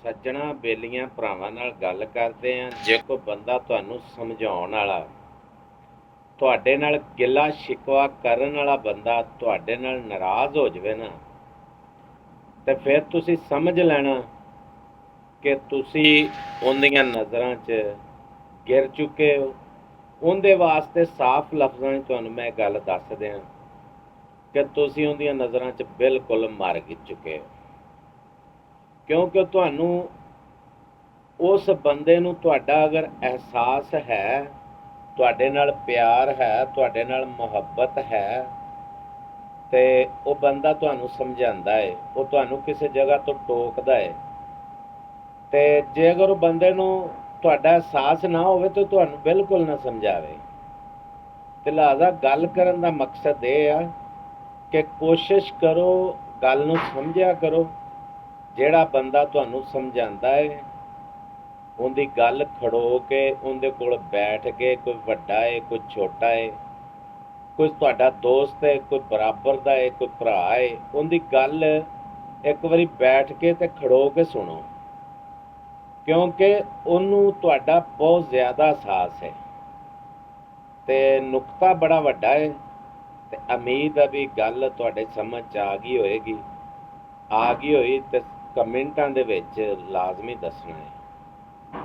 ਸੱਜਣਾ ਬੇਲੀਆਂ ਭਰਾਵਾਂ ਨਾਲ ਗੱਲ ਕਰਦੇ ਆਂ। ਜੇ ਕੋਈ ਬੰਦਾ ਤੁਹਾਨੂੰ ਸਮਝਾਉਣ ਵਾਲਾ, ਤੁਹਾਡੇ ਨਾਲ ਗਿਲਾ ਸ਼ਿਕਵਾ ਕਰਨ ਵਾਲਾ ਬੰਦਾ ਤੁਹਾਡੇ ਨਾਲ ਨਾਰਾਜ਼ ਹੋ ਜਾਵੇ ਨਾ, ਤੇ ਫਿਰ ਤੁਸੀਂ ਸਮਝ ਲੈਣਾ ਕਿ ਤੁਸੀਂ ਉਹਦੀਆਂ ਨਜ਼ਰਾਂ 'ਚ ਗਿਰ ਚੁੱਕੇ ਹੋ। ਉਹਦੇ ਵਾਸਤੇ ਸਾਫ਼ ਲਫ਼ਜ਼ਾਂ 'ਚ ਤੁਹਾਨੂੰ ਮੈਂ ਗੱਲ ਦੱਸ ਦਿਆਂ ਕਿ ਤੁਸੀਂ ਉਹਦੀਆਂ ਨਜ਼ਰਾਂ 'ਚ ਬਿਲਕੁਲ ਮਰ ਚੁੱਕੇ ਹੋ, ਕਿਉਂਕਿ ਤੁਹਾਨੂੰ ਉਸ ਬੰਦੇ ਨੂੰ ਤੁਹਾਡਾ ਅਗਰ ਅਹਿਸਾਸ ਹੈ, ਤੁਹਾਡੇ ਨਾਲ ਪਿਆਰ ਹੈ, ਤੁਹਾਡੇ ਨਾਲ ਮੁਹੱਬਤ ਹੈ, ਤੇ ਉਹ ਬੰਦਾ ਤੁਹਾਨੂੰ ਸਮਝਾਉਂਦਾ ਹੈ, ਉਹ ਤੁਹਾਨੂੰ ਕਿਸੇ ਜਗ੍ਹਾ ਤੋਂ ਟੋਕਦਾ ਹੈ, ਤੇ ਜੇ ਅਗਰ ਉਹ ਬੰਦੇ ਨੂੰ ਤੁਹਾਡਾ ਅਹਿਸਾਸ ਨਾ ਹੋਵੇ ਤਾਂ ਤੁਹਾਨੂੰ ਬਿਲਕੁਲ ਨਾ ਸਮਝਾਵੇ। ਤੇ ਲਿਹਾਜ਼ਾ ਗੱਲ ਕਰਨ ਦਾ ਮਕਸਦ ਇਹ ਆ ਕਿ ਕੋਸ਼ਿਸ਼ ਕਰੋ, ਗੱਲ ਨੂੰ ਸਮਝਿਆ ਕਰੋ। ਜਿਹੜਾ ਬੰਦਾ ਤੁਹਾਨੂੰ ਸਮਝਾਉਂਦਾ ਹੈ ਉਹਦੀ ਗੱਲ ਖੜੋ ਕੇ ਉਹਦੇ ਕੋਲ ਬੈਠ ਕੇ, ਕੋਈ ਵੱਡਾ ਹੈ, ਕੋਈ ਛੋਟਾ ਹੈ, ਕੋਈ ਤੁਹਾਡਾ ਦੋਸਤ ਹੈ, ਕੋਈ ਬਰਾਬਰ ਦਾ ਹੈ, ਕੋਈ ਭਰਾ ਹੈ, ਉਹਦੀ ਗੱਲ ਇੱਕ ਵਾਰੀ ਬੈਠ ਕੇ ਤੇ ਖੜੋ ਕੇ ਸੁਣੋ, ਕਿਉਂਕਿ ਉਹਨੂੰ ਤੁਹਾਡਾ ਬਹੁਤ ਜ਼ਿਆਦਾ ਅਹਿਸਾਸ ਹੈ ਤੇ ਨੁਕਤਾ ਬੜਾ ਵੱਡਾ ਹੈ। ਤੇ ਉਮੀਦ ਹੈ ਵੀ ਗੱਲ ਤੁਹਾਡੇ ਸਮਝ 'ਚ ਆ ਗਈ ਹੋਏਗੀ। ਆ ਗਈ ਹੋਈ ਤੇ ਕਮੈਂਟਾਂ ਦੇ ਵਿੱਚ ਲਾਜ਼ਮੀ ਦੱਸਣਾ ਹੈ।